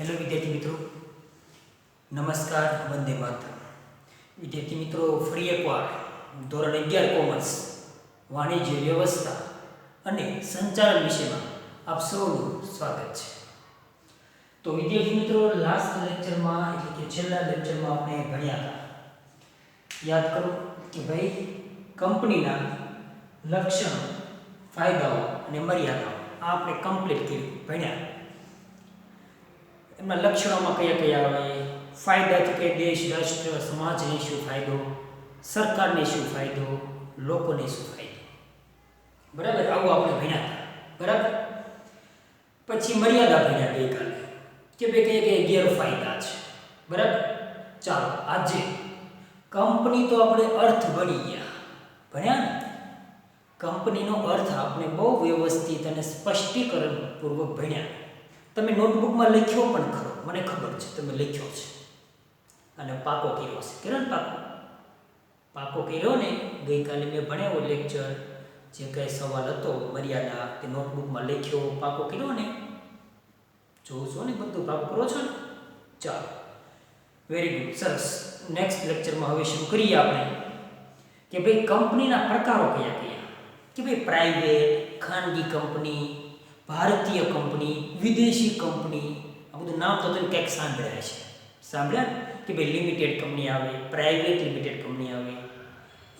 Hello વિદ્યાર્થી મિત્રો, નમસ્કાર. વંદે માતરમ. વિદ્યાર્થી મિત્રો, ફરી એકવાર ધોરણ 11 કોમર્સ વાણિજ્ય વ્યવસ્થા અને સંચાલન વિષયમાં આપ સૌનું સ્વાગત છે. તો વિદ્યાર્થી મિત્રો, લાસ્ટ લેક્ચરમાં એટલે કે છેલ્લા લેક્ચરમાં આપણે ભણ્યા હતા. યાદ કરો કે ભાઈ કંપનીના લક્ષણો, ફાયદાઓ અને મર્યાદાઓ આ આપણે કમ્પ્લીટ કર્યું, ભણ્યા. એમના લક્ષણોમાં કયા કયા આવે, ફાયદાથી કે દેશ, રાષ્ટ્ર, સમાજને શું ફાયદો, સરકારને શું ફાયદો, લોકોને શું ફાયદો. બરાબર, આવું આપણે ભણ્યા હતા. બરાબર. પછી મર્યાદા ભણ્યા ગઈકાલે કે ભાઈ કયા કયા ગેરફાયદા છે. બરાબર. ચાલો આજે કંપની તો આપણે અર્થ ભણી ભણ્યા ને. કંપનીનો અર્થ આપણે બહુ વ્યવસ્થિત અને સ્પષ્ટીકરણ પૂર્વક ભણ્યા. તમે નોટબુકમાં લખ્યો પણ ખરો, મને ખબર છે તમે લખ્યો છે અને પાકો કર્યો છે. કર્યો ને પાકો કર્યો ને. ગઈકાલે મેં ભણ્યો લેક્ચર, જે કંઈ સવાલ હતો મર્યાદા તે નોટબુકમાં લખ્યો, પાકો કર્યો ને. જોઉં છો ને, બધું પાકો કરો છો ને. ચાલો, વેરી ગુડ, સરસ. નેક્સ્ટ લેક્ચરમાં હવે શરૂ કરીએ આપણે કે ભાઈ કંપનીના પ્રકારો કયા કયા. કે ભાઈ પ્રાઇવેટ, ખાનગી કંપની, ભારતીય કંપની, વિદેશી કંપની. આ બધું નામ તો તમે ક્યાંક સાંભળ્યા છે. સાંભળ્યા કે ભાઈ લિમિટેડ કંપની આવે, પ્રાઇવેટ લિમિટેડ કંપની આવે,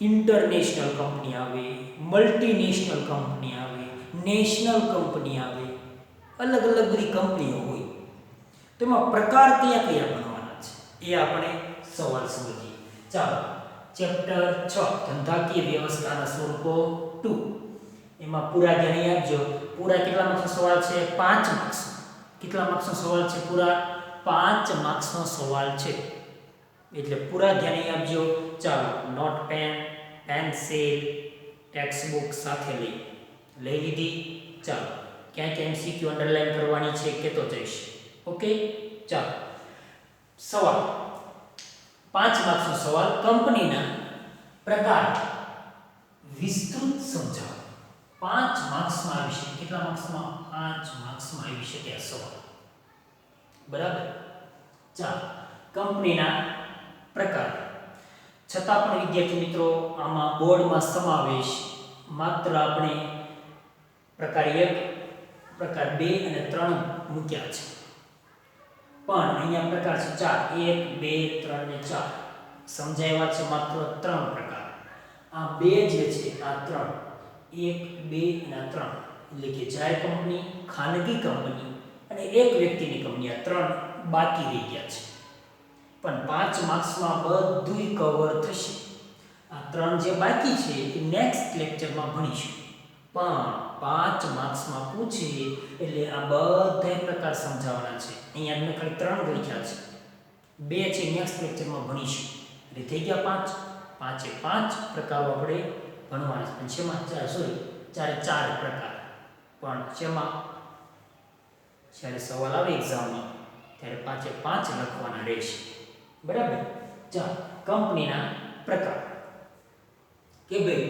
ઇન્ટરનેશનલ કંપની આવે, મલ્ટીનેશનલ કંપની આવે, નેશનલ કંપની આવે. અલગ અલગ બધી કંપનીઓ હોય. તો એમાં પ્રકાર કયા કયા બનવાના છે એ આપણે સવાલ સમજીએ. ચાલો, ચેપ્ટર 6 ધંધાકીય વ્યવસ્થાના સ્વરૂપો 2. એમાં પૂરા ધ્યાન આપજો. પૂરા કેટલા માર્ક્સનો સવાલ છે? 5 માર્ક્સ. કેટલા માર્ક્સનો સવાલ છે? પૂરા 5 માર્ક્સનો સવાલ છે. એટલે પૂરા ધ્યાન આપજો. ચાલો, note pen, pencil, textbook સાથે લઈ લીધી. ચાલો, ક્યાં ક્યાં MCQ અંડરલાઈન કરવાની છે કે તો જઈશ. ઓકે, ચાલો. સવાલ 5 માર્ક્સનો સવાલ. કંપનીના પ્રકાર વિસ્તૃત સમજાવો. 5 માર્ક્સમાં આવી શકે. કેટલા માર્ક્સમાં? 5 માર્ક્સમાં આવી શકે આ સવાલ. બરાબર. ચાલો, કંપનીના પ્રકાર. છતાં પણ વિદ્યાર્થી મિત્રો, આમાં બોર્ડમાં સમાવેશ માત્ર આપણે પ્રકાર 1, પ્રકાર 2 અને 3 મૂક્યા છે. પણ અહીંયા પ્રકાર છે 4. 1, 2, 3 અને 4 સમજાવ્યા છે. માત્ર 3 પ્રકાર. આ 2 જે છે, આ 3, 1, 2 અને 3 એટલે કે જાહેર કંપની, ખાનગી કંપની અને એક વ્યક્તિની કંપની, આ 3 બાકી રહી ગયા છે. પણ 5 માર્ક્સમાં બધું કવર થશે. આ 3 જે બાકી છે એ નેક્સ્ટ લેક્ચરમાં ભણીશું. પણ 5 માર્ક્સમાં પૂછે એટલે આ બધા પ્રકાર સમજાવવાના છે. અહીંયા મેં ખાલી 3 લખ્યા છે. 2 છે નેક્સ્ટ લેક્ચરમાં ભણીશું. એટલે થઈ ગયા 5. 5 પ્રકારો આપણે ભણવાના છે. શેમાં? ચાર પ્રકાર. પણ શેમાં? જ્યારે સવાલ આવે એક્ઝામમાં ત્યારે 5 લખવાના રહેશે. બરાબર. ચાલો, કંપનીના પ્રકાર. કે ભાઈ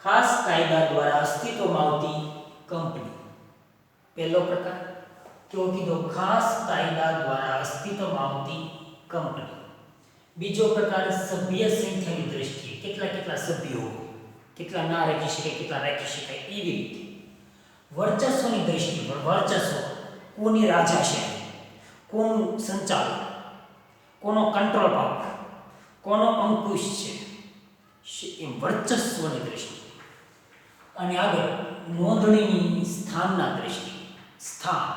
ખાસ કાયદા દ્વારા અસ્તિત્વમાં આવતી કંપની. પહેલો પ્રકાર કેવો કીધો? ખાસ કાયદા દ્વારા અસ્તિત્વમાં આવતી કંપની. બીજો પ્રકાર સભ્ય સંખ્યાની દ્રષ્ટિએ કેટલા સભ્યો, કેટલા ના રાખી શકાય, કેટલા રાખી શકાય, એવી રીતે. વર્ચસ્વની દ્રષ્ટિએ પણ વર્ચસ્વ, કોની રાજાશાહી, કોનું સંચાલન, કોનો કંટ્રોલ પાવર, કોનો અંકુશ છે, એમ વર્ચસ્વની દ્રષ્ટિએ. અને આગળ નોંધણીની સ્થાનના દ્રષ્ટિએ. સ્થાન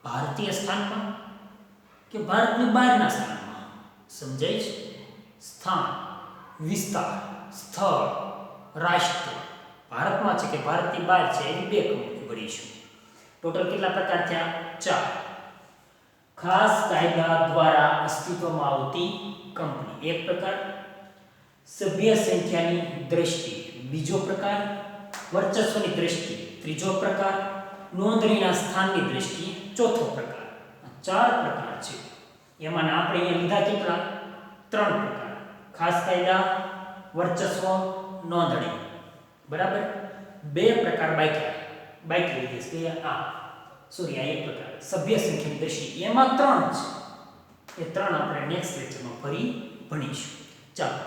ભારતીય સ્થાનમાં કે ભારતની બહારના સ્થાનમાં. સમજાય છે? સ્થાન, વિસ્તાર, સ્થળ, રાષ્ટ્ર. ભારતમાં છે કે ભારતની બહાર છે, એવી 2 કંપની ભણીશું. ટોટલ કેટલા પ્રકાર થયા? 4. ખાસ કાયદા દ્વારા અસ્તિત્વમાં આવતી કંપની, એક પ્રકાર. સભ્ય સંખ્યાની દ્રષ્ટિએ, બીજો પ્રકાર. વર્ચસ્વની દ્રષ્ટિએ, ત્રીજો પ્રકાર. નોંધણીના સ્થાનની દ્રષ્ટિએ, ચોથો પ્રકાર. 4 પ્રકાર છે. એમાં આપણે અહીંયા લીધા કેટલા? 3 પ્રકાર. ખાસ કાયદા, વર્ચસ્વ, નોંધણી. બરાબર. 2 પ્રકાર બાકી લીધે છે. આ સોરી આ એક પ્રકાર સભ્ય સંખ્યાની દ્રષ્ટિએ એમાં ત્રણ છે એ ત્રણ આપણે નેક્સ્ટ લેક્ચરમાં ફરી ભણીશું ચાલો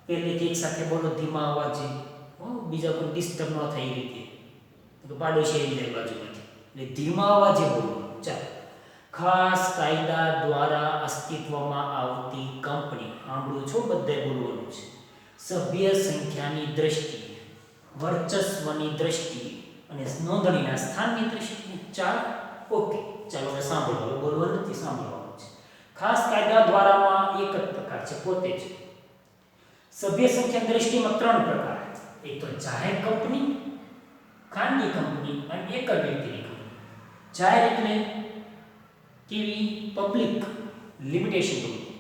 પહેલેથી એક સાથે બોલો ધીમા અવાજે બીજા કોઈ ડિસ્ટર્બ ન થાય એ રીતે તો પાડોશી આવી જાય બાજુમાંથી એટલે ધીમા અવાજે બોલવાનું ચાલો ખાસ કાયદા દ્વારા અસ્તિત્વમાં આવતી કંપની સાંભળ્યું છો બધાએ બોલવાનું છે સભ્ય સંખ્યાની દ્રષ્ટિએ વર્ચસ્વની દ્રષ્ટિએ અને નોંધણીના સ્થાનની દ્રષ્ટિએ ચાર ઓકે ચાલો હવે સાંભળો બોલવાનું નથી સાંભળવાનું છે ખાસ કાયદા દ્વારામાં એક જ પ્રકાર છે પોતે જ સભ્ય સંખ્યા દ્રષ્ટિમાં ત્રણ પ્રકાર એક તો જાહેર કંપની ખાનગી કંપની અને એક જ વ્યક્તિની કંપની જાહેર એટલે કેવી પબ્લિક લિમિટેશન કંપની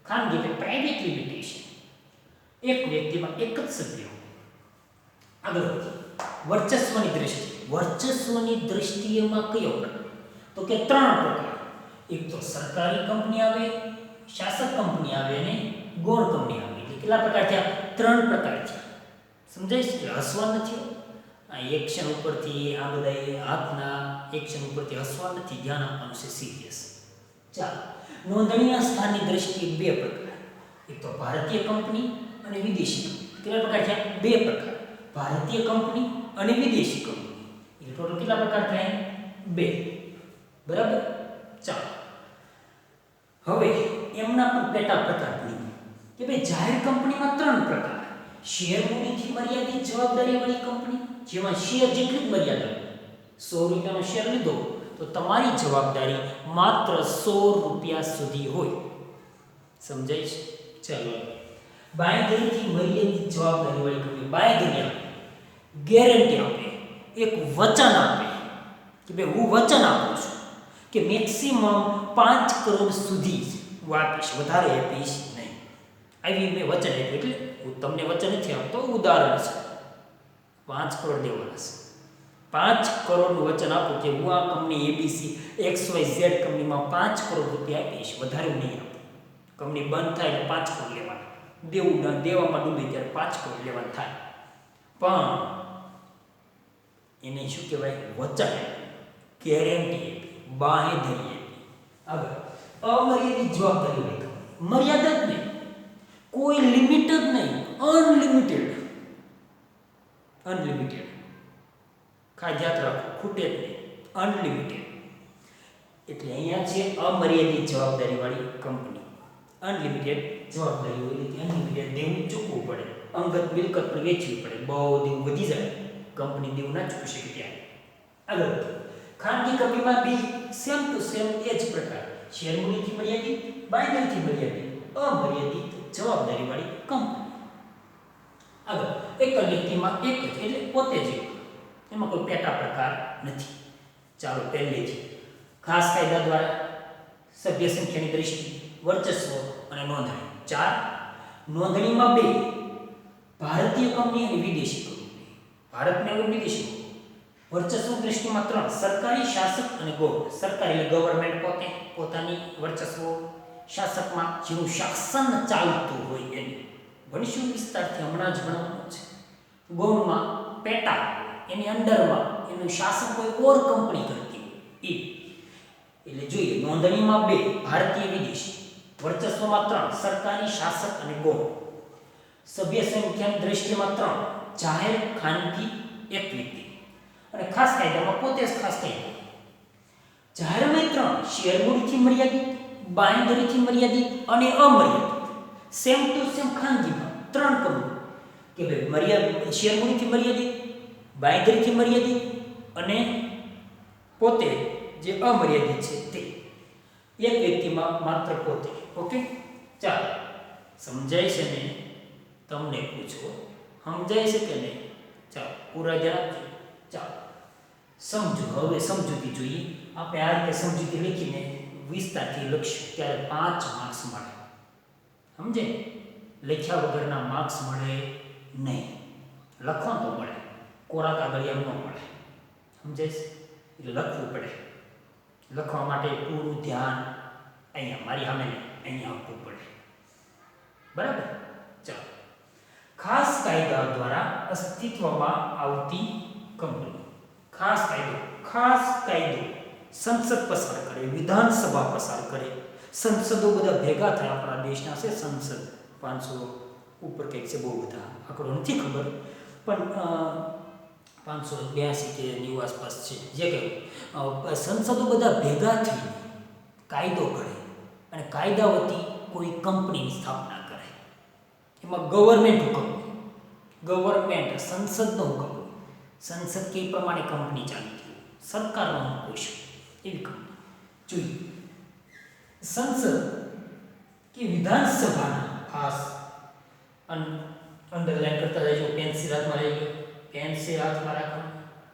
ખાનગી એટલે પ્રાઇવેટ લિમિટેશન એક વ્યક્તિમાં એક જ સભ્ય આગળ વર્ચસ્વની દ્રષ્ટિએમાં કયો પ્રકાર તો કે ત્રણ પ્રકાર એક તો સરકારી કંપની આવે શાસક કંપની આવે અને ગૌણ કંપની આવે એટલે કેટલા પ્રકાર થયા ત્રણ પ્રકાર છે સમજાય છે હસવા નથી આ એક્શન ઉપરથી આ બધા હાથના એક્શન ઉપરથી હસવા નથી ધ્યાન આપવાનું છે સિરિયસ ચાલો નોંધણીના સ્થાનની દ્રષ્ટિએ બે પ્રકાર એક તો ભારતીય કંપની અને વિદેશી કંપની કેટલા પ્રકાર થયા બે પ્રકાર ભારતીય કંપની અને વિદેશી કંપની એટલે ટોટલ કેટલા પ્રકાર થાય બે બરાબર ચાલો હવે એમના પણ પેટા પ્રકાર ગણી કે ભાઈ જાહેર કંપનીમાં ત્રણ પ્રકાર શેર મૂડીથી મર્યાદિત જવાબદારીવાળી કંપની જેમાં શેર જેટલી જ મર્યાદા 100 રૂપિયાનો શેર લીધો તો તમારી જવાબદારી માત્ર 100 રૂપિયા સુધી હોય સમજાય છે ચાલો બાંયધરીથી મર્યાદિત જવાબદારીવાળી કંપની બાંયધરી આપે ગેરંટી આપે એક વચન આપે કે ભાઈ હું વચન આપું છું કે મેક્સિમમ 5 કરોડ સુધી હું આપીશ વધારે આપીશ નહીં આવી મેં વચન આપ્યું એટલે હું તમને વચન નથી આપતો ઉદાહરણ છે 5 કરોડ દેવાના છે 5 કરોડનું વચન આપું કે હું આ કંપની એબીસી XYZ કંપનીમાં 5 કરોડ રૂપિયા આપીશ વધારે નહીં આપું કંપની બંધ થાય એટલે 5 કરોડ લેવાના દેવામાં ડૂબે ત્યારે 5 કરોડ લેવાનું થાય પણ એને શું કહેવાય વચન ગેરંટી બાંહેધરી આગળ અમર્યાદિત જવાબદારી હોય મર્યાદા જ નહીં કોઈ લિમિટ જ નહીં અનલિમિટેડ ખાસ યાદ રાખો ખૂટે જ નહીં અનલિમિટેડ એટલે અહીંયા છે અમર્યાદિત જવાબદારીવાળી કંપની અનલિમિટેડ જવાબદારી હોય એટલે અનલિમિટેડ દેવું ચૂકવવું પડે અંગત મિલકત પણ વેચવી પડે બહુ દેવું વધી જાય કંપની દેવું ના ચૂકવી શકે ત્યારે આગળ ખાનગી કંપનીમાં બી સેમ ટુ સેમ એ જ પ્રકાર શેર મૂડીથી મર્યાદિત બાંયધરીથી મર્યાદિત અમર્યાદિત જવાબદારીવાળી કંપની આગળ એક જ વ્યક્તિમાં એક જ એટલે પોતે જ એમાં કોઈ પેટા પ્રકાર નથી ચાલો પહેલેથી ખાસ કાયદા દ્વારા સભ્ય સંખ્યાની દ્રષ્ટિએ વર્ચસ્વ અને નોંધણી ચાર નોંધણીમાં બે ભારતીય કંપની અને વિદેશી કંપની ભારતની અને વિદેશી વર્ચસ્વ દ્રષ્ટિમાં ત્રણ સરકારી શાસક અને ગૌણ સરકારી એટલે ગવર્મેન્ટ પોતાની વર્ચસ્વ શાસકમાં જેનું શાસન ચાલતું હોય એની ભણીશું વિસ્તારથી હમણાં જ ભણવાનું છે ગૌણમાં પેટા એની અંડરમાં એનું શાસન કોઈ ઓર કંપની કરતી હોય એટલે જોઈએ નોંધણીમાં બે ભારતીય વિદેશી વર્ચસ્વમાં ત્રણ સરકારી શાસક અને ગૌણ સભ્ય સંખ્યાની દ્રષ્ટિમાં ત્રણ જાહેર ખાનગી એક વ્યક્તિ અને ખાસ કાયદામાં પોતે જ ખાસ કાયદો જાહેરમાં ત્રણ શેર મૂડીથી મર્યાદિત બાંયધરીથી મર્યાદિત અને અમર્યાદિત સેમ ટુ સેમ ખાનગીમાં ત્રણ કંપની કે ભાઈ મર્યાદિત શેર મૂડીથી મર્યાદિત બાંયધરીથી મર્યાદિત અને પોતે જે અમર્યાદિત છે તે એક વ્યક્તિમાં માત્ર પોતે ઓકે ચાલો સમજાય છે ને તમને પૂછો સમજાય છે કે નહીં ચાલો પૂરા ધ્યાન આપજો ચાલો સમજો હવે સમજૂતી જોઈએ આપણે આ રીતે સમજૂતી લખીને વિસ્તારથી લખશું ત્યારે 5 માર્ક્સ મળે સમજે લખ્યા વગરના માર્ક્સ મળે નહીં લખો તો મળે કોરા કાગળિયા ન મળે સમજે એટલે લખવું પડે લખવા માટે પૂરું ધ્યાન અહીંયા મારી સામે અહીંયા આપવું પડે બરાબર ચાલો ખાસ કાયદા દ્વારા અસ્તિત્વમાં આવતી કંપની ખાસ કાયદો સંસદ પસાર કરે, વિધાનસભા પસાર કરે, સંસદો બધા ભેગા થાય આપણા દેશના છે સંસદ 500 ઉપર કંઈક છે, બહુ બધા આંકડો નથી ખબર, પણ 582 કે 90 આસપાસ છે. જે કંઈ સંસદો બધા ભેગા થઈ કાયદો કરે અને કાયદા વતી કોઈ કંપનીની સ્થાપના કરે. એમાં ગવર્મેન્ટ હુકમ, ગવર્મેન્ટ સંસદનો હુકમ, સંસદ કે પ્રમાણે કંપની ચાલતી, સરકારનો હુકમ એવી કંપની જોઈએ. સંસદ કે વિધાનસભાના ખાસ અંડરલાઈન કરતા રહેજો, પેન્સિલ હાથમાં લઈ લો, પેન્સિલ હાથમાં રાખો,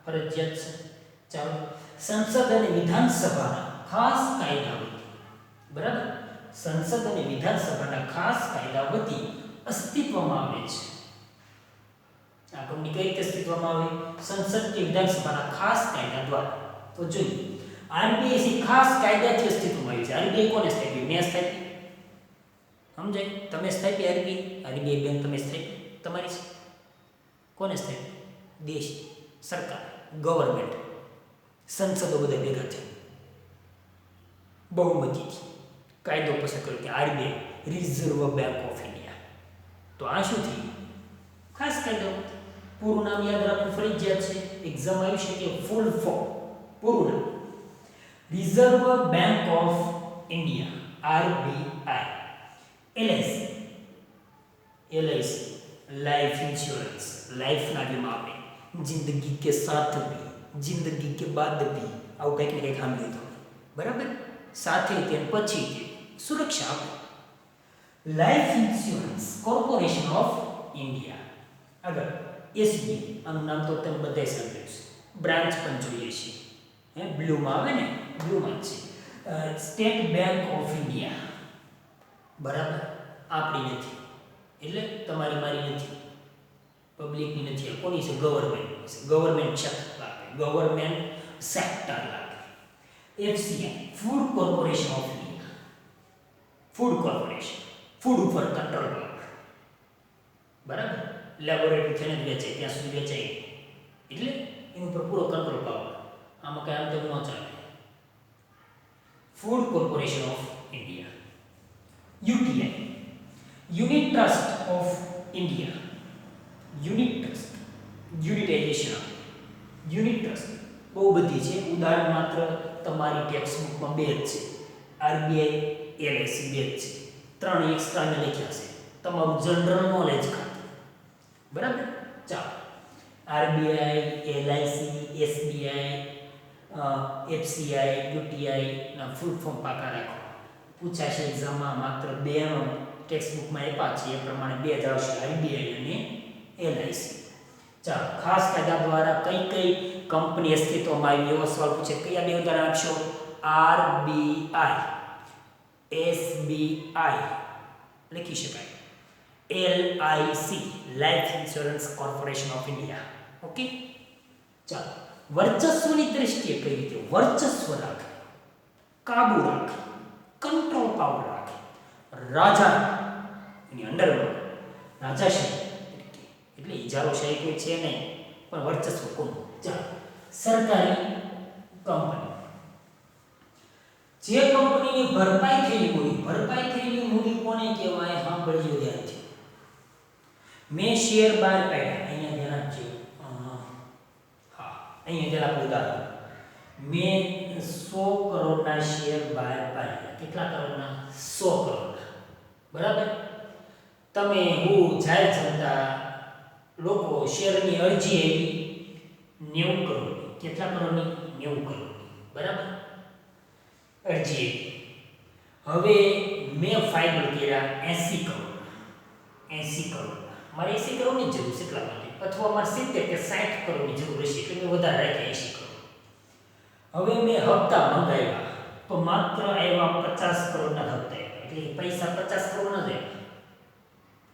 ફરજિયાત છે. ચાલો, સંસદ અને વિધાનસભાના ખાસ કાયદા વતી, બરાબર, સંસદ અને વિધાનસભાના ખાસ કાયદા વતી અસ્તિત્વમાં આવે છે. આ કંપની કઈ રીતે અસ્તિત્વમાં આવે? સંસદ કે વિધાનસભાના ખાસ કાયદા દ્વારા. તો જોઈએ, આરબીઆઈ ખાસ કાયદાથી અસ્તિત્વમાં આવી છે. આરબીઆઈ કોને સ્થાપી? મેં સ્થાપી, સમજાય? તમે સ્થાપી આરબીઆઈ બેંક તમે સ્થાપી, તમારી છે. કોને સ્થાપી? દેશ, સરકાર, ગવર્મેન્ટ, સંસદો બધા ભેગા થઈ બહુમતીથી કાયદો પસાર કર્યો કે RBI, reserve Bank of India. તો આ શું થયું? ખાસ કાયદો. પૂરું નામ યાદ રાખવું ફરજિયાત છે, એક્ઝામ આવી શકે. ફૂલ ફોર્મ, પૂરું નામ Reserve Bank of India, RBI. LIC, LIC life insurance, life ना वीमा आपे, जिंदगी के साथ भी जिंदगी के बाद भी આવું કંઈક ને કંઈક સાંભળ્યું તમે, બરાબર? સાથે તે પછી તે સુરક્ષા આપે. Life insurance corporation of India. આગળ એસબીઆઈ, આનું નામ તો તમે બધાય સાંભળ્યું છે, બ્રાન્ચ પણ જોઈએ છે, બ્લુમાં આવે ને, બ્લુમાં જ છે. સ્ટેટ બેંક ઓફ ઇન્ડિયા, બરાબર, આપણી નથી એટલે તમારી મારી નથી, પબ્લિકની નથી, કોની છે? ગવર્મેન્ટ છે. ગવર્મેન્ટ સેક્ટર લાગે, ગવર્મેન્ટ સેક્ટર લાગે. FCI, food Corporation of India, food corporation, food ઉપર કંટ્રોલ પાવર, બરાબર, લેબોરેટરી થઈને જ વેચાય ત્યાં સુધી વેચાય એટલે એની ઉપર પૂરો કંટ્રોલ પાવર. આમાં કઈ આમ તેમ ન ચાલે. Food Corporation of India. UTI, Unit Trust of India, Unit Trust, unitization, Unit Trust બહુ બધી છે. ઉદાહરણ માત્ર તમારી ટેક્સ્ટ બુકમાં બે જ છે, આરબીઆઈ, એલઆઈસી બે જ છે, 3 એક્સ્ટ્રા મેં લખ્યા છે, તમારું જનરલ નોલેજ ખાતું, બરાબર? ચાલો, RBI, LIC, SBI, FCI, UTI ના ફૂલ ફોર્મ પાકા રાખો. પૂછાશે એક્ઝામમાં, માત્ર બે ટેક્સ્ટ બુકમાં આપ્યા છે એ પ્રમાણે બે જ આવશે, આરબીઆઈ અને એલઆઈસી. ચાલો, ખાસ કાયદા દ્વારા કઈ કઈ કંપની અસ્તિત્વમાં આવી એવો સવાલ પૂછે. કયા બે ઉદાહરણ આપશો? આરબીઆઈ, એસબીઆઈ લખી શકાય, LIC, life insurance corporation of India. Okay, ચાલો, વર્ચસ્વની દ્રષ્ટિએ કઈ રીતે વર્ચસ્વ રાખે, કાબુ રાખે, કંટ્રોલ પાવર રાખે, રાજા એની અંડરમાં રાજાશાહી એટલે ઇજારોશાહી કોઈ છે નહીં, પણ વર્ચસ્વ કોનું? ચાલો, સરકારી કંપની, જે કંપનીની ભરપાઈ થયેલી મૂડી કોને કહેવાય? સાંભળજો ધ્યાનથી. મેં શેર બહાર કાઢ્યા, અહીંયા ધ્યાન આપજો. હા, અહીંયા જરા ઉદાહરણ, મેં 100 કરોડના શેર બહાર પાડ્યા. કેટલા કરોડના? 100 કરોડના, બરાબર? તમે હું જાહેર જનતા લોકો શેરની અરજી આવી 90 કરોડની. કેટલા કરોડની? 90 કરોડની, બરાબર? અરજી આવી. હવે મેં ફાઇનલ કર્યા 80 કરોડના. 80 કરોડના, મારે 80 કરોડની જરૂર છે એટલા માટે, અથવા મારે 70 કે 60 કરોડની જરૂર હશે એટલે મેં વધારે રાખ્યા 80 કરોડ. હવે મેં હપ્તા મંગાવ્યા તો માત્ર આવ્યા 50 કરોડના હપ્તા આવ્યા, એટલે પૈસા 50 કરોડ ન જાય,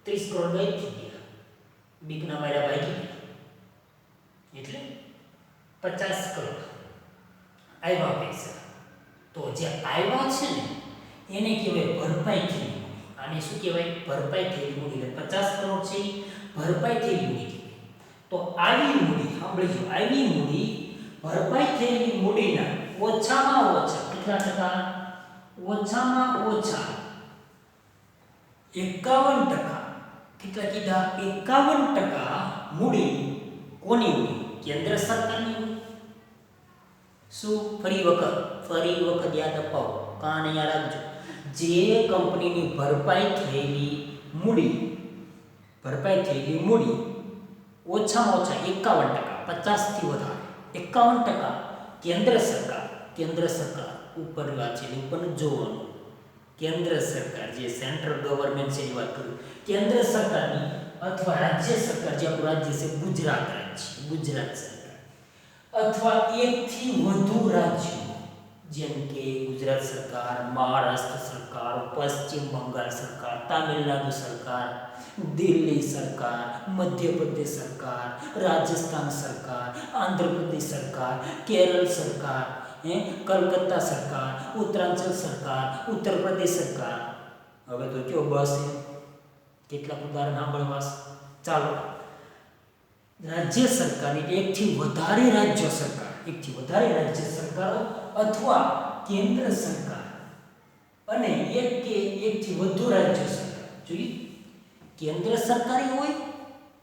30 કરોડ ગઈ થઈ ગયા, બીકના માર્યા ભાગી ગયા, એટલે 50 કરોડ આવ્યા પૈસા. તો જે આવ્યા છે ને એને કહેવાય ભરપાઈ થયેલી મૂડી. આને શું કહેવાય? ભરપાઈ થયેલી મૂડી. એટલે 50 કરોડ છે ભરપાઈ થયેલી મૂડી કહેવાય. તો આવી મૂડી, સાંભળીજો, આવી મૂડી ભરપાઈ થયેલી મૂડીના ઓછામાં ઓછા કેટલા ટકા? ઓછામાં ઓછા 51%. કેટલા કીધા? 51% મૂડી કોની હોય? કેન્દ્ર સરકારની હોય. શું? ફરી વખત યાદ અપાવો, કાન અહીંયા રાખજો. જે કંપનીની ભરપાઈ થયેલી મૂડી ઓછામાં ઓછા 51%, 50થી વધારે 51% કેન્દ્ર સરકાર ઉપર વાંચેલી ઉપરનું જોવાનું. કેન્દ્ર સરકાર જે સેન્ટ્રલ ગવર્મેન્ટ છે એની વાત કરું. કેન્દ્ર સરકારની અથવા રાજ્ય સરકાર, જે આપણું રાજ્ય છે ગુજરાત સરકાર, અથવા એકથી વધુ રાજ્યો જેમ કે ગુજરાત સરકાર, મહારાષ્ટ્ર સરકાર, પશ્ચિમ બંગાળ સરકાર, તામિલનાડુ સરકાર, દિલ્હી સરકાર, મધ્યપ્રદેશ સરકાર, રાજસ્થાન સરકાર, આંધ્રપ્રદેશ સરકાર, કેરળ સરકાર, કલકત્તા સરકાર, ઉત્તરાંચલ સરકાર, ઉત્તર પ્રદેશ સરકાર. હવે તો કયો બસ કેટલાક ઉદાહરણ સાંભળવા. ચાલો, રાજ્ય સરકારની એકથી વધારે રાજ્ય સરકારો અથવા કેન્દ્ર સરકાર અને એકથી વધુ રાજ્ય સરકાર. જોઈએ, કેન્દ્ર સરકારી હોય,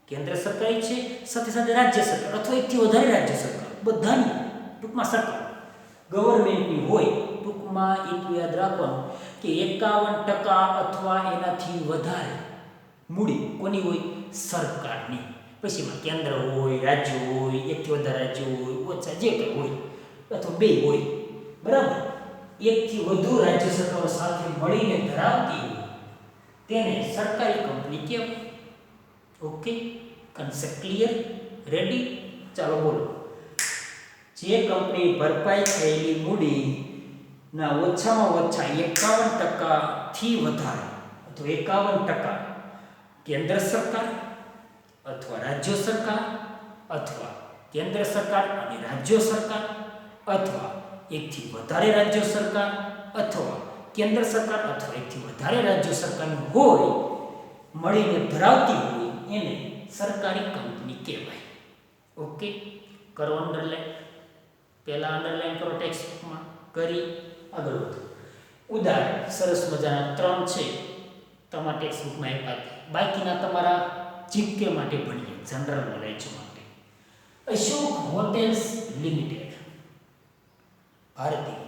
કેન્દ્ર સરકારી છે, સાથે સાથે રાજ્ય સરકાર અથવા એકથી વધારે રાજ્ય સરકાર, બધાની ટૂંકમાં સરકાર ગવર્મેન્ટની હોય. ટૂંકમાં એટલું યાદ રાખવાનું કે 51% અથવા એનાથી વધારે મૂડી કોની હોય? સરકારની. પછી એમાં કેન્દ્ર હોય, રાજ્ય હોય, એકથી વધારે રાજ્ય હોય, ઓછા જે કંઈ હોય, અથવા બે હોય. બરાબર? એકથી વધુ રાજ્ય સરકારો સાથે મળીને ધરાવતી હોય તેને સરકારી કંપની કહેવાય. Okay, concept clear? રેડી? ચાલો બોલો. જે કંપની ભરપાઈ થયેલી મૂડીના ઓછામાં ઓછા 51%થી વધારે અથવા 51% કેન્દ્ર સરકાર અથવા રાજ્ય સરકાર અથવા કેન્દ્ર સરકાર અને રાજ્ય સરકાર અથવા એકથી વધારે રાજ્ય સરકાર અથવા કેન્દ્ર સરકાર અથવા એકથી વધારે રાજ્ય સરકારની હોય મળીને ધરાવતી હોય એને સરકારી કંપની કહેવાય. ઓકે, કરો અંડરલાઈન. પહેલા અંડરલાઈન કરો ટેક્સ્ટબુકમાં, કરી આગળ વધો. ઉદાહરણ સરસ મજાના 3 છે તમારા ટેક્સ્ટબુકમાં આપ્યા. બાકીના તમારા જીકે માટે ભણીએ, જનરલ નોલેજ માટે. અશોક હોટેલ્સ લિમિટેડ ભારતીય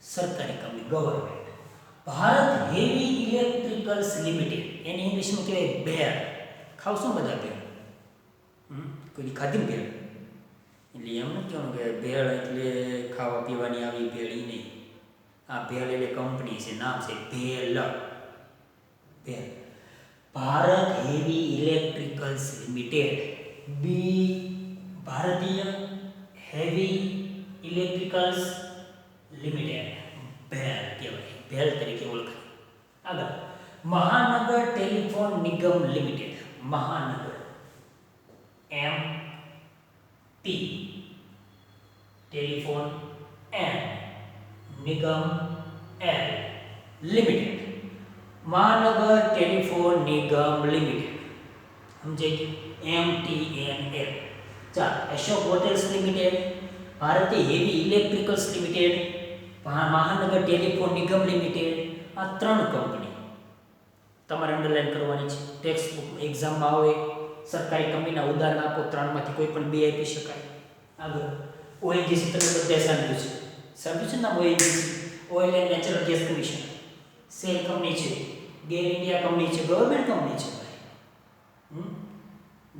સરકારી company, government. Bharat heavy electricals limited, એને ઇંગ્લિશમાં કહેવાય ભેળ. ખાવશો બધા ભેળ? કોઈ ખાધી ને ભેળ? એટલે એમ નથી કહેવાનું કે ભેળ એટલે ખાવા પીવાની આવી ભેળ, એ નહીં. આ ભેળ એટલે કંપની છે, નામ છે ભેળ. ભારત હેવી ઇલેક્ટ્રિકલ્સ લિમિટેડ, ભારતીય હેવી ઇલેક્ટ્રિકલ્સ લિમિટેડ, ભેળ કહેવાય, ભેળ તરીકે ઓળખાય. આગળ, મહાનગર ટેલિફોન નિગમ લિમિટેડ, મહાનગર MP, ટેલિફોન N, નિગમ L, લિમિટેડ. મહાનગર ટેલિફોન નિગમ લિમિટેડ, સમજાઈ ગયું? MTNL. ચાલો, અશોક હોટેલ્સ લિમિટેડ, ભારતીય હેવી ઇલેક્ટ્રિકલ્સ લિમિટેડ, મહાનગર ટેલિફોન નિગમ લિમિટેડ, આ 3 કંપની તમારે અંડરલાઈન કરવાની છે. ટેક્સ્ટબુક એક્ઝામમાં આવે સરકારી કંપનીના ઉદાહરણ આપો, 3માંથી કોઈ પણ 2 આપી શકાય. આગળ, ONGC તમે બધા સાંભળ્યું છે નામ? ONGC, oil and natural gas commission. Cell company છે, ગેર ઇન્ડિયા કંપની છે, ગવર્મેન્ટ કંપની છે.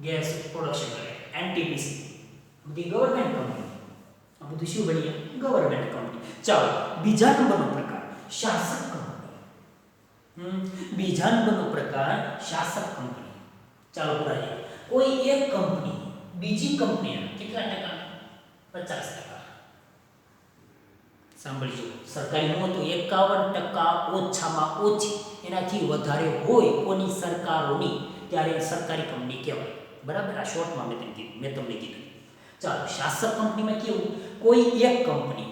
ગેસ પ્રોડક્શન કરે, NTPC, બધી ગવર્મેન્ટ કંપની. આ બધું શું બની? Government company. ચાલો, બીજા નંબરનો પ્રકાર શાસક કંપની. બીજા નંબરનો પ્રકાર શાસક કંપની. ચાલો બોલાઈએ. કોઈ એક કંપની બીજી કંપનીના કેટલા ટકા? 50%. સાંભળજો, સરકારી નોંધો 51% ઓછામાં ઓછી, એનાથી વધારે હોય કોની? સરકારોની, ત્યારે સરકારી કંપની કહેવાય. બરાબર? આ શોર્ટમાં મેં તમને કીધું. ચાલો, શાસક કંપનીમાં કેવું? કોઈ એક કંપની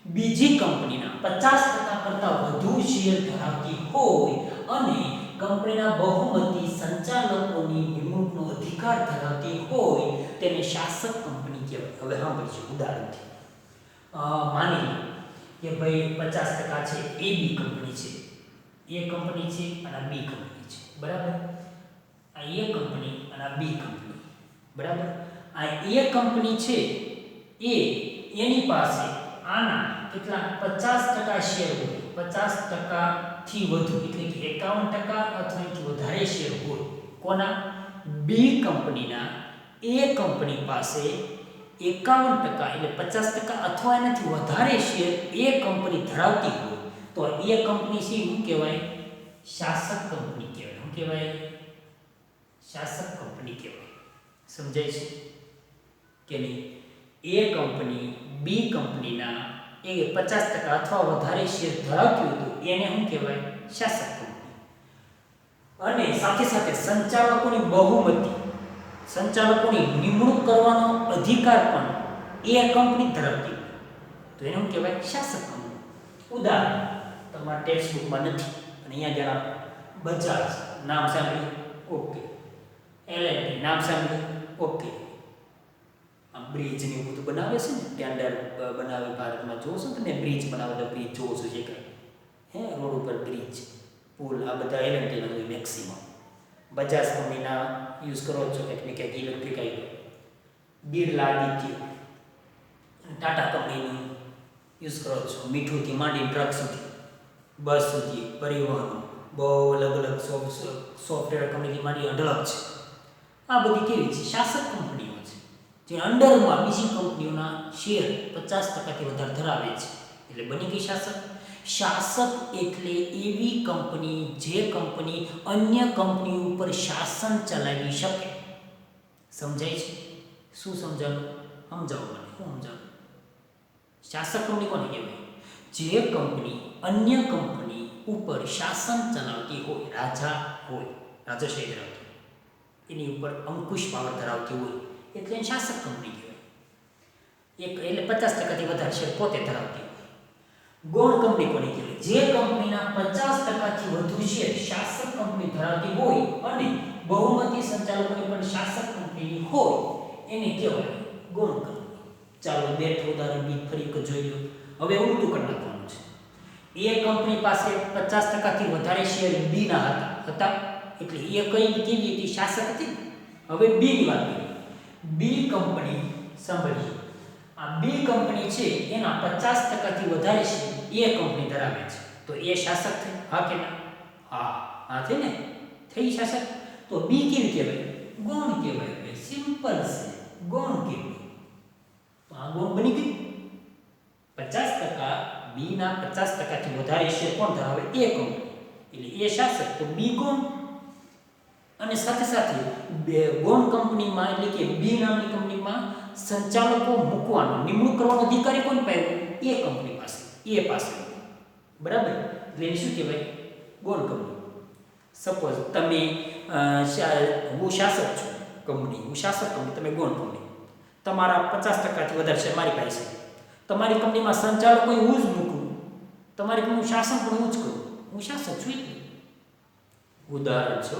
બીજી કંપનીના 50% કરતાં વધુ શેર ધરાવતી હોય અને કંપનીના બહુમતી સંચાલકોની નિમણૂકનો અધિકાર ધરાવતી હોય તેને શાસક કંપની કહેવાય. હવે સાંભળજો ઉદાહરણથી. માની લો કે ભાઈ 50% છે એ બી કંપની છે, એ કંપની છે અને આ બી કંપની છે, બરાબર. આ એ કંપની અને આ બી કંપની, બરાબર. આ એ કંપની છે એ એની પાસે આના કેટલા 50% શેર હોય, 50% થી વધુ એટલે કે 51% અથવા એથી વધારે શેર હોય કોના, બી કંપનીના. એ કંપની પાસે 51% એટલે 50% અથવા એનાથી વધારે શેર એ કંપની ધરાવતી હોય તો એ કંપની છે શું કહેવાય, શાસક કંપની કહેવાય. શું કહેવાય, શાસક કંપની કહેવાય. સમજાય છે કે નહીં? એ કંપની બી કંપનીના એ 50% અથવા વધારે શેર ધરાવતી હોય તો એને શું કહેવાય, શાસક કંપની. અને સાથે સાથે સંચાલકોની બહુમતી, સંચાલકોની નિમણૂક કરવાનો અધિકાર પણ એ કંપની ધરાવતી હોય તો એને શું કહેવાય, શાસક કંપની. ઉદાહરણ તમારા ટેક્સ્ટ બુકમાં નથી અને અહીંયા જરા બજાજ નામ સાંભળ્યું, ઓકે. એલએનટી નામ સાંભળ્યું, ઓકે. આ બ્રિજ ને એવું બધું બનાવે છે ને, ટેન્ડર બનાવે ભારતમાં જોવો છો તમે, બ્રિજ બનાવે તો બ્રિજ જોવો છો છે કંઈ, હે, રોડ ઉપર બ્રિજ, પુલ, આ બધા એલએનટીના હોય મેક્સિમમ. બજાજ કંપનીના યુઝ કરો છો કંઈક ને કંઈક ઇલેક્ટ્રિક આવી, બિરલા આદિત્ય, ટાટા કંપનીનું યુઝ કરો છો, મીઠુંથી માંડી ટ્રક સુધી, બસ સુધી, પરિવહન, બહુ અલગ અલગ સોફ્ટવેર કંપનીથી માંડી અઢળક છે. આ બધી કેવી છે, શાસક કંપનીઓ છે જે અંડરમાં બીજી કંપનીઓના શેર 50%થી વધારે ધરાવે છે એટલે બની ગઈ શાસક. શાસક એટલે એવી કંપની જે કંપની અન્ય કંપનીઓ ઉપર શાસન ચલાવી શકે. સમજાય છે? શું સમજાવું? સમજાવો મને, શું સમજાવું? શાસક કંપની કોને કહેવાય? જે કંપની અન્ય કંપની ઉપર શાસન ચલાવતી હોય, રાજા હોય, રાજાશાહી ધરાવતી, એની ઉપર અંકુશ પાવર ધરાવતી હોય એટલે એને શાસક કંપની કહેવાય. એક એટલે 50%થી વધારે શેર પોતે ધરાવતી હોય. ગૌણ કંપની કોને કહેવાય? જે કંપનીના 50%થી વધુ શેર શાસક કંપની ધરાવતી હોય અને બહુમતી સંચાલકોની પણ શાસક કંપનીની હોય એને કહેવાય ગૌણ કંપની. ચાલો બે ઉદાહરણ બી ફરી જોઈ લો. હવે ઉલટું કરી નાખવાનું છે. એ કંપની પાસે 50%થી વધારે શેર બી ના હતા એટલે એ કઈ કેવી હતી, શાસક હતી. હવે બી ની વાત કરીએ. બી કંપની સાંભળીએ, આ બી કંપની છે એના 50%થી વધારે શેર એ કંપની ધરાવે છે તો એ શાસક થઈ, હા કે ના? હા, હા છે ને, થઈ શાસક. તો બી કેવી કહેવાય? ગૌણ કહેવાય. ભાઈ સિમ્પલ છે, ગૌણ કહેવાય. તો આ ગૌણ બની ગઈ. 50% બી ના 50%થી વધારે શેર કોણ ધરાવે? એ કંપની, એટલે એ શાસક, તો બી ગૌણ. અને સાથે સાથે બે ગૌણ કંપનીમાં એટલે કે બી નામની કંપનીમાં સંચાલકો મૂકવાનો, નિમણૂક કરવાનો અધિકારી કોણ પાસે? એ કંપની પાસે, એ પાસે, બરાબર. એટલે એને શું કહેવાય? ગૌણ કંપની. સપોઝ તમે હું શાસક છું કંપની, હું શાસક કંપની, તમે ગૌણ કંપની. તમારા 50%થી વધારે શેર મારી પાસે છે. તમારી કંપનીમાં સંચાલકો હું જ મૂકું, તમારી કંપનીનું શાસન પણ હું જ કરું, હું શાસક છું એટલે. ઉદાહરણ છે,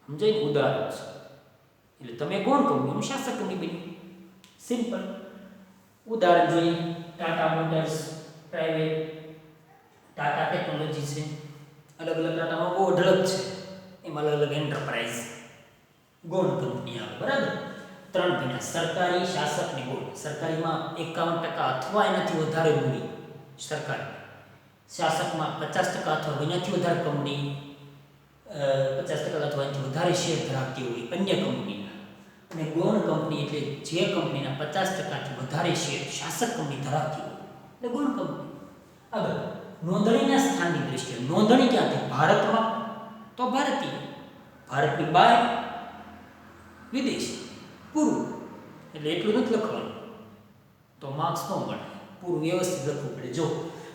સમજાય? ઉદાહરણ છે. એટલે તમે ગૌણ કંપની, હું શાસક કંપની બની. સિમ્પલ. ઉદાહરણ જોઈએ. Tata motors private, Tata technology છે, અલગ અલગ ટાટામાં બહુ અઢળક છે, એમાં અલગ અલગ એન્ટરપ્રાઇઝ ગૌણ કંપની આવે, બરાબર. ત્રણ વિના સરકારી, શાસક ને ગૌણ. સરકારીમાં 51% અથવા એનાથી વધારે મૂડી સરકારી, શાસકમાં 50% અથવા એનાથી વધારે કંપની 50% અથવા એનાથી વધારે શેર ધરાવતી હોય અન્ય કંપનીના. અને ગૌણ કંપની એટલે જે કંપનીના 50%થી વધારે શેર શાસક કંપની ધરાવતી હોય એટલે ગૌણ કંપની. આગળ નોંધણીના સ્થાનની દ્રષ્ટિએ નોંધણી ક્યાંથી? ભારતમાં તો ભારતીય, ભારતની બહાર વિદેશી. પૂરું. એટલે એટલું નથી લખવાનું તો માર્ક્સ ન મળે, પૂરું વ્યવસ્થિત લખવું પડે. જો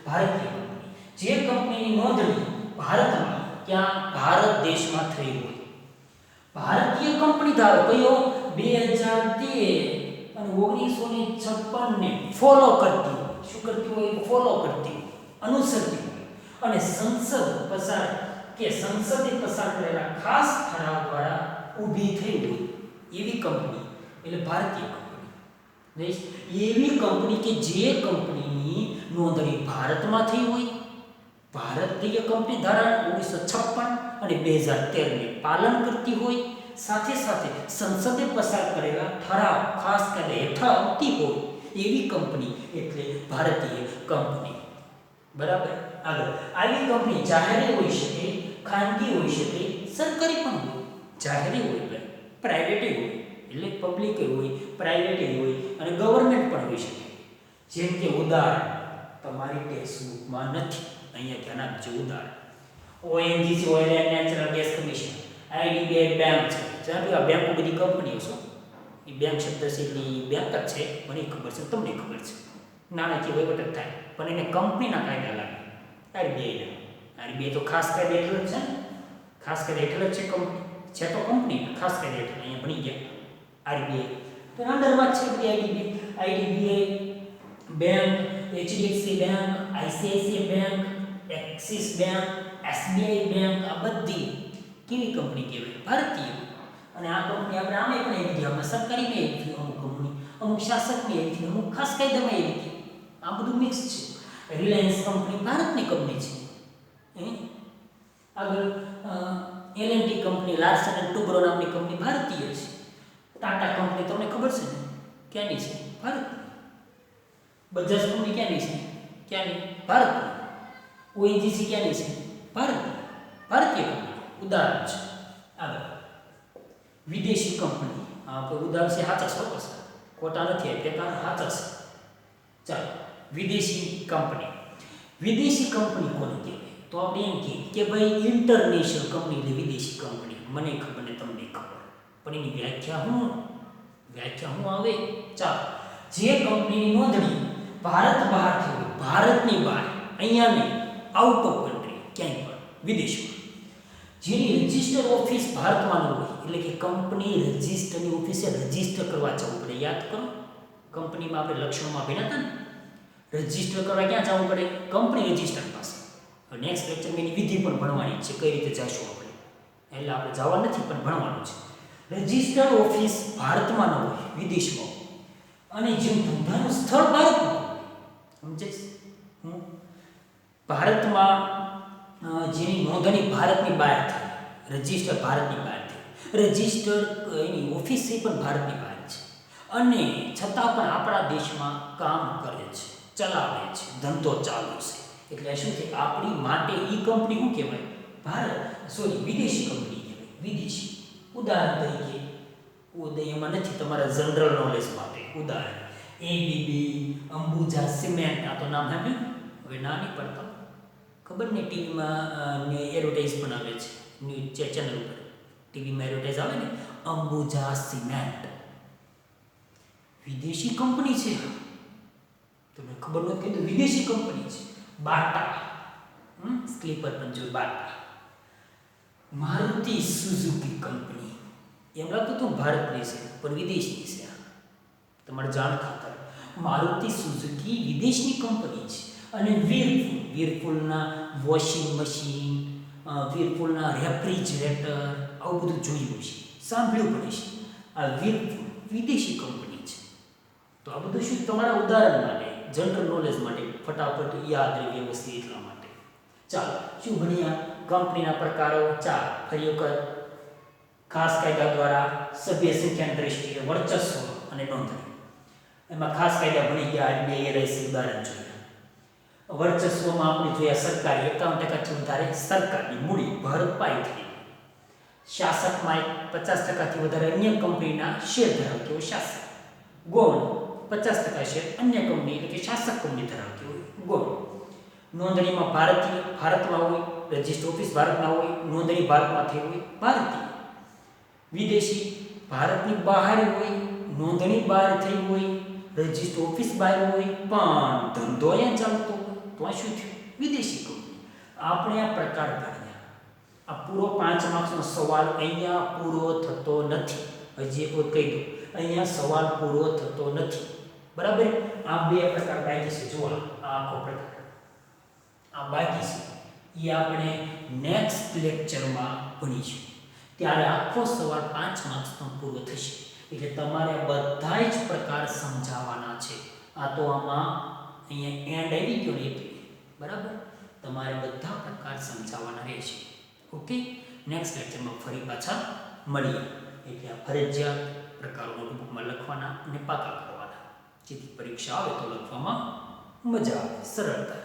ભારતીય કંપની, જે કંપનીની નોંધણી ભારતમાં ક્યાં? ભારત દેશમાં થઈ હોય. ભારતીય કંપની ધારો કયો? 2013 અને 1956 ને ફોલો કરતી હોય. શું કરતી હોય? ફોલો કરતી હોય, અનુસરતી હોય અને સંસદે પસાર કરેલા ખાસ ઠરાવ દ્વારા ઊભી થઈ હોય એવી કંપની એટલે ભારતીય કંપની. એવી કંપની કે જે કંપનીની નોંધણી ભારતમાં થઈ હોય, ભારતીય કંપની ધારા 1956 અને 2013 ને પાલન કરતી હોય, સાથે સાથે સંસદે પસાર કરેલા ઠરાવ ખાસ કાયદા હેઠળ આવતી હોય એવી કંપની એટલે ભારતીય કંપની. બરાબર. આગળ આવી કંપની જાહેર હોઈ શકે, ખાનગી હોઈ શકે, સરકારી પણ હોય. જાહેર હોય, પ્રાઇવેટ હોય, એટલે પબ્લિક હોય, પ્રાઇવેટ હોય અને ગવર્મેન્ટ પણ હોઈ શકે. જેમ કે ઉદાહરણ તમારી ટેક્સ્ટ બુકમાં નથી, અહીંયા ધ્યાન આપજો. ઉદાહરણ ONGC oil and natural gas commission, IDBI bank છે. ચાલો આ બેંકો બધી કંપનીઓ છે. એ બેંક શબ્દ છે એટલે બેંક જ છે, મને ખબર છે, તમને ખબર છે. નાણાકીય વહીવટ જ થાય પણ એને કંપનીના કાયદા લાગે. RBI તો ખાસ કાયદા હેઠળ જ છે ને, ખાસ કાયદા હેઠળ જ છે. કંપની છે તો કંપની ખાસ કાયદા હેઠળ અહીંયા ભણી ગયા RBI. તો અંડરમાં છે બધી IDBI bank, HDFC bank, ICICI bank, axis bank, SBI bank, આ બધી કેવી કંપની કહેવાય? ભારતીય. અને આ કંપની આપણે આમે પણ એવી હતી, આમાં સરકારીમાં એવી હતી અમુક કંપની, અમુક શાસકની એવી હતી, અમુક ખાસ કાયદામાં એવી હતી. આ બધું મિક્સ છે. રિલાયન્સ કંપની ભારતની કંપની છે. આગળ L&T company, Larsen and Toubro નામની કંપની ભારતીય છે. ટાટા કંપની તમને ખબર છે ને ક્યાંની છે? ભારતની. બજાજ કંપની ક્યાંની છે? ક્યાંની? ભારતની. ONGC ક્યાંની છે? ભારતની. ભારતીય કંપની. ઉદાહરણ છે. આગળ વિદેશી કંપની, આ કોઈ ઉદાહરણ છે, હાચક સો પાસે ખોટા નથી, એટલે કારણ હાચક છે. ચાલો વિદેશી કંપની. વિદેશી કંપની કોને કહેવાય? તો આપણે એમ કહીએ કે ભાઈ ઇન્ટરનેશનલ કંપની એટલે વિદેશી કંપની. મને ખબર ને તમને ખબર, પણ એની વ્યાખ્યા શું આવે? ચાલો, જે કંપનીની નોંધણી ભારત બહારથી હોય, ભારતની બહાર, અહીંયા નહીં, આઉટ ઓફ કન્ટ્રી, ક્યાંય પણ વિદેશમાં, જેની રજિસ્ટર ઓફિસ ભારતમાં ન હોય, એટલે કે કંપની રજિસ્ટરની ઓફિસે રજિસ્ટર કરવા જવું પડે. યાદ કરો, કંપનીમાં આપણે લક્ષણોમાં ભણ્યા હતા ને, રજિસ્ટર કરવા ક્યાં જવું પડે? કંપની રજિસ્ટર પાસે. નેક્સ્ટ લેક્ચરમાં એની વિધિ પણ ભણવાની છે, કઈ રીતે જઈશું આપણે, એટલે આપણે જવા નથી પણ ભણવાનું છે. રજિસ્ટર ઓફિસ ભારતમાં ન હોય, વિદેશમાં, અને જેમ ધંધાનું સ્થળ ભારતમાં હોય, સમજે? ભારતમાં જેની નોંધણી ભારતની બહાર થાય, રજિસ્ટર ભારતની બહાર થાય, રજિસ્ટર એની ઓફિસ છે પણ ભારતની બહાર છે, અને છતાં પણ આપણા દેશમાં કામ કરે છે, ચલાવે છે, ધંધો ચાલુ છે. એટલે શું છે? આપણી માટે એ કંપની શું કહેવાય? વિદેશી કંપની કહેવાય. વિદેશી. ઉદાહરણ તરીકે એમાં નથી, તમારા જનરલ નોલેજ માટે ઉદાહરણ ABB, અંબુજા સિમેન્ટ, આ તો નામ સાંભળ્યું? હવે ના નહીં પડતા, ખબર ને, ટીવીમાં એડવર્ટાઇઝ પણ આવે છે, ન્યૂઝ ચેનલ ઉપર ટીવીમાં એડવર્ટાઇઝ આવે ને, અંબુજા સિમેન્ટ વિદેશી કંપની છે. તમને ખબર નથી કીધું, વિદેશી કંપની છે. બાટા, સ્લીપર પણ જોયું, બાટા. મારુતિ સુઝુકી કંપની, એમ લાગતું હતું ભારતની છે પણ વિદેશની છે. તમારે જાણ ખાતર મારુતિ સુઝુકી વિદેશની કંપની છે. અને વીરપુલના વોશિંગ મશીન, વીરપુલના રેફ્રિજરેટર, આવું બધું જોયું છે, સાંભળ્યું પણ છે. આ વીરપુલ વિદેશી કંપની છે. તો આ બધું શું તમારા ઉદાહરણ માટે, જનરલ નોલેજ માટે, ફટાફટ યાદ રહે વ્યવસ્થિત એટલા માટે. ચાલો, શું ભણ્યા? કંપનીના પ્રકારો. ચાર ફરી વખત, ખાસ કાયદા દ્વારા સભ્ય સંખ્યાની દ્રષ્ટિએ વર્ચસ્વ અને નોંધણી. એમાં ખાસ કાયદા ભણી ગયા, RBI LIC ઉદાહરણ જોયા. વર્ચસ્વમાં આપણે જોયા સરકારી 51%થી વધારે સરકારની મૂડી ભરપાઈ થઈ. શાસકમાં 50%થી વધારે અન્ય કંપનીના શેર ધરાવતી હોય શાસક. ગૌણ 50% શેર અન્ય કંપની એટલે કે શાસક કંપની ધરાવતી હોય ગૌણ. નોંધણીમાં ભારતમાં હોય, રજિસ્ટર ઓફિસ ભારતમાં હોય, નોંધણી ભારતમાં થઈ હોય ભારતીય. વિદેશી ભારતની બહાર હોય, નોંધણી બહાર થઈ હોય, રજિસ્ટર ઓફિસ બહાર હોય, પણ ધંધો અહીંયા ચાલતો હોય, તો આ શું થયું? વિદેશી કંપની. આપણે આ પ્રકાર ભણ્યા. આ પૂરો 5 માર્ક્સનો સવાલ અહીંયા પૂરો થતો નથી. હજી એક કહી દઉં, અહીંયા સવાલ પૂરો થતો નથી. બરાબર? આ બે પ્રકાર બાકી છે. જુઓ, આ આખો પ્રકાર આ બાકી છે, એ આપણે નેક્સ્ટ લેક્ચરમાં ભણીશું. ત્યારે આખો સવાલ 5 માર્ક્સનો પૂરો થશે. એટલે તમારે બધા જ પ્રકાર સમજાવવાના છે. આ તો આમાં અહીંયા એન્ડ આવી ગયો ને એટલે બરાબર તમારે બધા પ્રકાર સમજાવવાના રહેશે. ઓકે, નેક્સ્ટ લેક્ચરમાં ફરી પાછા મળીએ. એટલે આ ફરજિયાત પ્રકારો નોટબુકમાં લખવાના અને પાકા કરવાના, જેથી પરીક્ષા આવે તો લખવામાં મજા આવે, સરળતા.